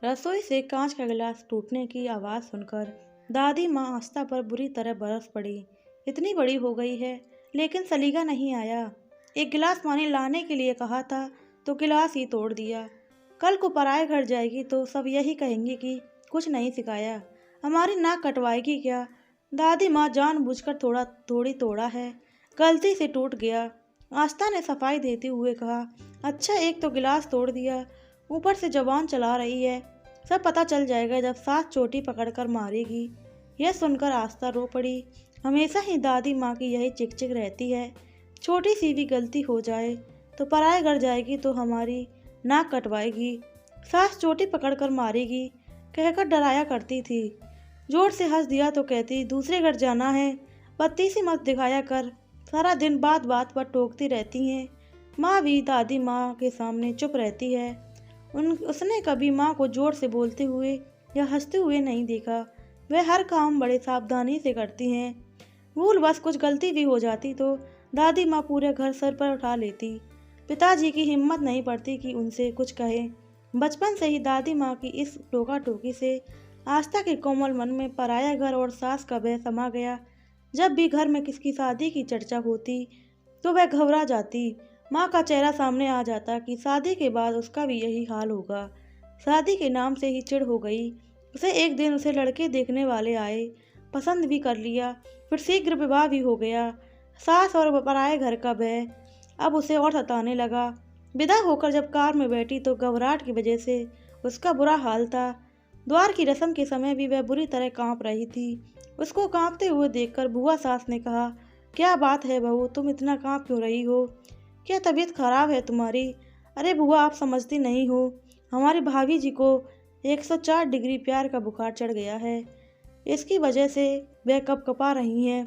रसोई से कांच का गिलास टूटने की आवाज़ सुनकर दादी माँ आस्था पर बुरी तरह बरस पड़ी। इतनी बड़ी हो गई है, लेकिन सलीका नहीं आया। एक गिलास पानी लाने के लिए कहा था तो गिलास ही तोड़ दिया। कल को पराए घर जाएगी तो सब यही कहेंगे कि कुछ नहीं सिखाया। हमारी नाक कटवाएगी क्या? दादी माँ जानबूझकर थोड़ा थोड़ी तोड़ा है, गलती से टूट गया। आस्था ने सफाई देते हुए कहा, अच्छा एक तो गिलास तोड़ दिया, ऊपर से जबान चला रही है। सब पता चल जाएगा जब सास चोटी पकड़कर मारेगी। यह सुनकर आस्था रो पड़ी। हमेशा ही दादी माँ की यही चिकचिक रहती है, छोटी सी भी गलती हो जाए तो पराए घर जाएगी तो हमारी नाक कटवाएगी, सास चोटी पकड़कर मारेगी कहकर डराया करती थी। जोर से हंस दिया तो कहती दूसरे घर जाना है, पत्ती सी मत दिखाया कर, सारा दिन बात बात पर टोकती रहती हैं। माँ भी दादी माँ के सामने चुप रहती है। उसने कभी माँ को जोर से बोलते हुए या हंसते हुए नहीं देखा। वह हर काम बड़े सावधानी से करती हैं। भूल बस कुछ गलती भी हो जाती तो दादी माँ पूरे घर सर पर उठा लेती। पिताजी की हिम्मत नहीं पड़ती कि उनसे कुछ कहे। बचपन से ही दादी माँ की इस टोका टोकी से आस्था के कोमल मन में पराया घर और सास का भय समा गया। जब भी घर में किसकी शादी की चर्चा होती तो वह घबरा जाती। माँ का चेहरा सामने आ जाता कि शादी के बाद उसका भी यही हाल होगा। शादी के नाम से ही चिढ़ हो गई उसे। एक दिन उसे लड़के देखने वाले आए, पसंद भी कर लिया, फिर शीघ्र विवाह भी हो गया। सास और पराये घर का भय अब उसे और सताने लगा। विदा होकर जब कार में बैठी तो घबराहट की वजह से उसका बुरा हाल था। द्वार की रस्म के समय भी वह बुरी तरह कांप रही थी। उसको कांपते हुए देखकर बुआ सास ने कहा, क्या बात है बहू, तुम इतना कांप क्यों रही हो? क्या तबीयत खराब है तुम्हारी? अरे बुआ, आप समझती नहीं हो, हमारी भाभी जी को 104 डिग्री प्यार का बुखार चढ़ गया है। इसकी वजह से वह कपकपा रही हैं।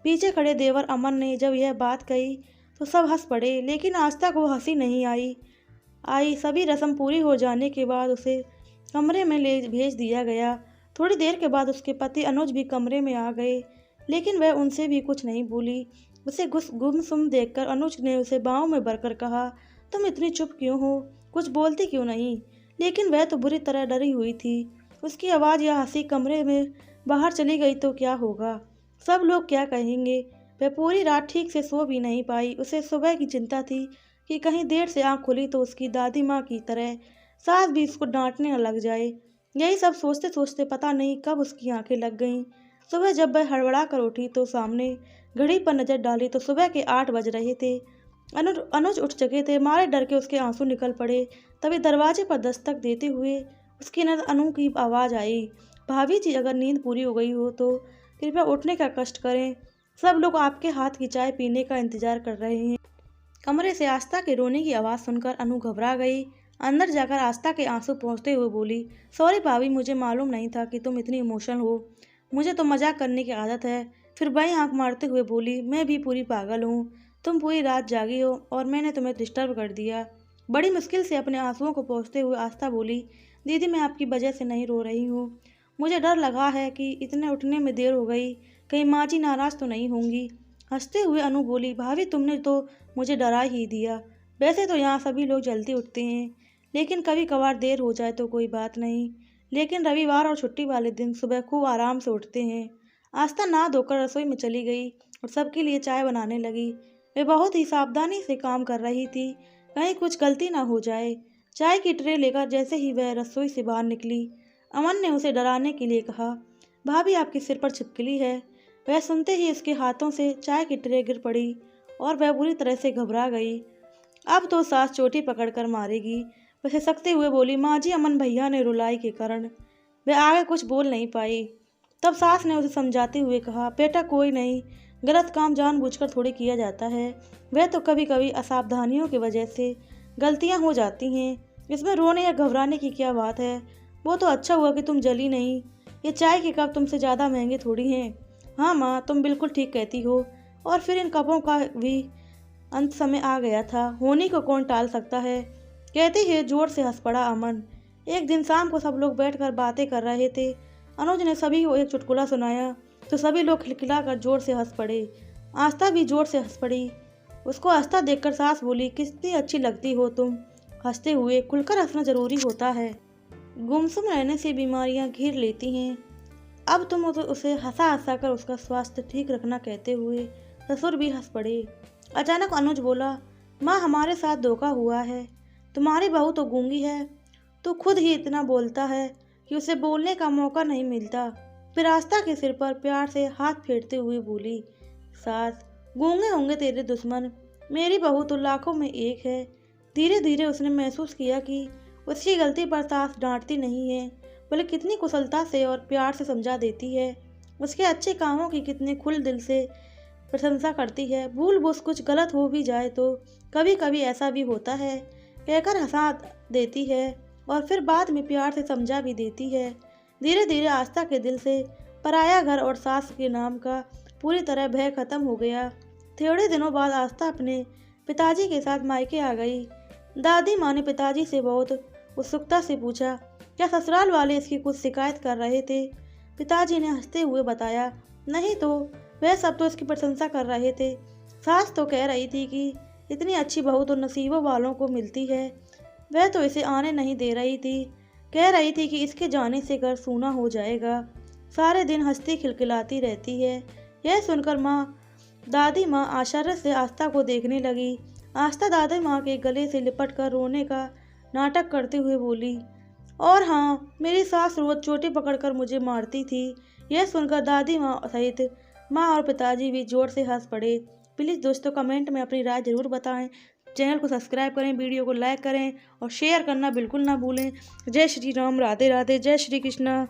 पीछे खड़े देवर अमन ने जब यह बात कही तो सब हंस पड़े, लेकिन आस्था को हंसी नहीं आई। सभी रस्म पूरी हो जाने के बाद उसे कमरे में ले भेज दिया गया। थोड़ी देर के बाद उसके पति अनुज भी कमरे में आ गए, लेकिन वह उनसे भी कुछ नहीं बोली। उसे गुमसुम देखकर अनुज ने उसे बाहों में भरकर कहा, तुम इतनी चुप क्यों हो, कुछ बोलती क्यों नहीं? लेकिन वह तो बुरी तरह डरी हुई थी। उसकी आवाज़ या हंसी कमरे में बाहर चली गई तो क्या होगा, सब लोग क्या कहेंगे? वह पूरी रात ठीक से सो भी नहीं पाई। उसे सुबह की चिंता थी कि कहीं देर से आँख खुली तो उसकी दादी माँ की तरह सास भी उसको डांटने न लग जाए। यही सब सोचते सोचते पता नहीं कब उसकी आंखें लग गईं। सुबह जब वह हड़बड़ा कर उठी तो सामने घड़ी पर नजर डाली तो सुबह के 8 बज रहे थे। अनुज उठ चुके थे। मारे डर के उसके आंसू निकल पड़े। तभी दरवाजे पर दस्तक देते हुए उसकी नजर अनु की आवाज़ आई, भाभी जी, अगर नींद पूरी हो गई हो तो कृपया उठने का कष्ट करें, सब लोग आपके हाथ की चाय पीने का इंतजार कर रहे हैं। कमरे से आस्था के रोने की आवाज़ सुनकर अनु घबरा गई। अंदर जाकर आस्था के आंसू पोंछते हुए बोली, सॉरी भाभी, मुझे मालूम नहीं था कि तुम इतनी इमोशनल हो, मुझे तो मजाक करने की आदत है। फिर बाई आंख मारते हुए बोली, मैं भी पूरी पागल हूँ, तुम पूरी रात जागी हो और मैंने तुम्हें डिस्टर्ब कर दिया। बड़ी मुश्किल से अपने आंसुओं को पोंछते हुए आस्था बोली, दीदी मैं आपकी वजह से नहीं रो रही हूँ, मुझे डर लगा है कि इतने उठने में देर हो गई, कहीं माँ जी नाराज़ तो नहीं होंगी। हंसते हुए अनु बोली, भाभी तुमने तो मुझे डरा ही दिया। वैसे तो यहाँ सभी लोग जल्दी उठते हैं, लेकिन कभी कभार देर हो जाए तो कोई बात नहीं, लेकिन रविवार और छुट्टी वाले दिन सुबह खूब आराम से उठते हैं। आस्था नहा धोकर रसोई में चली गई और सबके लिए चाय बनाने लगी। वे बहुत ही सावधानी से काम कर रही थी, कहीं कुछ गलती ना हो जाए। चाय की ट्रे लेकर जैसे ही वह रसोई से बाहर निकली, अमन ने उसे डराने के लिए कहा, भाभी आपके सिर पर छिपकली है। वह सुनते ही उसके हाथों से चाय की ट्रे गिर पड़ी और वह बुरी तरह से घबरा गई। अब तो सास चोटी पकड़कर मारेगी, वह सिसकते हुए बोली, माँ जी, अमन भैया ने रुलाई के कारण। वह आगे कुछ बोल नहीं पाई। तब सास ने उसे समझाते हुए कहा, बेटा कोई नहीं, गलत काम जानबूझकर थोड़ी किया जाता है, वह तो कभी कभी असावधानियों की वजह से गलतियां हो जाती हैं, इसमें रोने या घबराने की क्या बात है। वो तो अच्छा हुआ कि तुम जली नहीं, ये चाय के कप तुमसे ज़्यादा महंगे थोड़ी हैं। हाँ माँ, तुम बिल्कुल ठीक कहती हो, और फिर इन कपों का भी अंत समय आ गया था, होने को कौन टाल सकता है। कहते ही जोर से हंस पड़ा अमन। एक दिन शाम को सब लोग बैठकर बातें कर रहे थे। अनुज ने सभी को एक चुटकुला सुनाया तो सभी लोग खिलखिलाकर जोर से हंस पड़े। आस्था भी जोर से हंस पड़ी। उसको हंसता देखकर सास बोली, कितनी अच्छी लगती हो तुम, हंसते हुए खुलकर हंसना जरूरी होता है। गुमसुम रहने से बीमारियां घेर लेती हैं। अब तुम उसे हंसा हंसा कर उसका स्वास्थ्य ठीक रखना कहते हुए ससुर भी हंस पड़े। अचानक अनुज बोला, माँ हमारे साथ धोखा हुआ है। तुम्हारी बहू तो गूंगी है, तो खुद ही इतना बोलता है कि उसे बोलने का मौका नहीं मिलता। फिर आस्था के सिर पर प्यार से हाथ फेरते हुए बोली, सास गूंगे होंगे तेरे दुश्मन, मेरी बहू तो लाखों में एक है। धीरे धीरे उसने महसूस किया कि उसकी गलती पर सास डांटती नहीं है, बल्कि कितनी कुशलता से और प्यार से समझा देती है। उसके अच्छे कामों की कितने खुल दिल से प्रशंसा करती है। भूल बूझ कुछ गलत हो भी जाए तो कभी कभी ऐसा भी होता है कहकर हंसा देती है और फिर बाद में प्यार से समझा भी देती है। धीरे धीरे आस्था के दिल से पराया घर और सास के नाम का पूरी तरह भय खत्म हो गया। थोड़े दिनों बाद आस्था अपने पिताजी के साथ मायके आ गई। दादी माँ ने पिताजी से बहुत उत्सुकता से पूछा, क्या ससुराल वाले इसकी कुछ शिकायत कर रहे थे? पिताजी ने हंसते हुए बताया, नहीं तो वह सब तो इसकी प्रशंसा कर रहे थे। सास तो कह रही थी कि इतनी अच्छी बहू तो नसीबों वालों को मिलती है। वह तो इसे आने नहीं दे रही थी, कह रही थी कि इसके जाने से घर सूना हो जाएगा। सारे दिन हंसती खिलखिलाती रहती है। यह सुनकर दादी माँ आश्चर्य से आस्था को देखने लगी। आस्था दादी माँ के गले से लिपट कर रोने का नाटक करते हुए बोली, और हाँ, मेरी सास रोज चोटी पकड़कर मुझे मारती थी। यह सुनकर दादी माँ सहित माँ और पिताजी भी जोर से हंस पड़े। प्लीज़ दोस्तों कमेंट में अपनी राय ज़रूर बताएं। चैनल को सब्सक्राइब करें, वीडियो को लाइक करें और शेयर करना बिल्कुल ना भूलें। जय श्री राम, राधे राधे, जय श्री कृष्णा।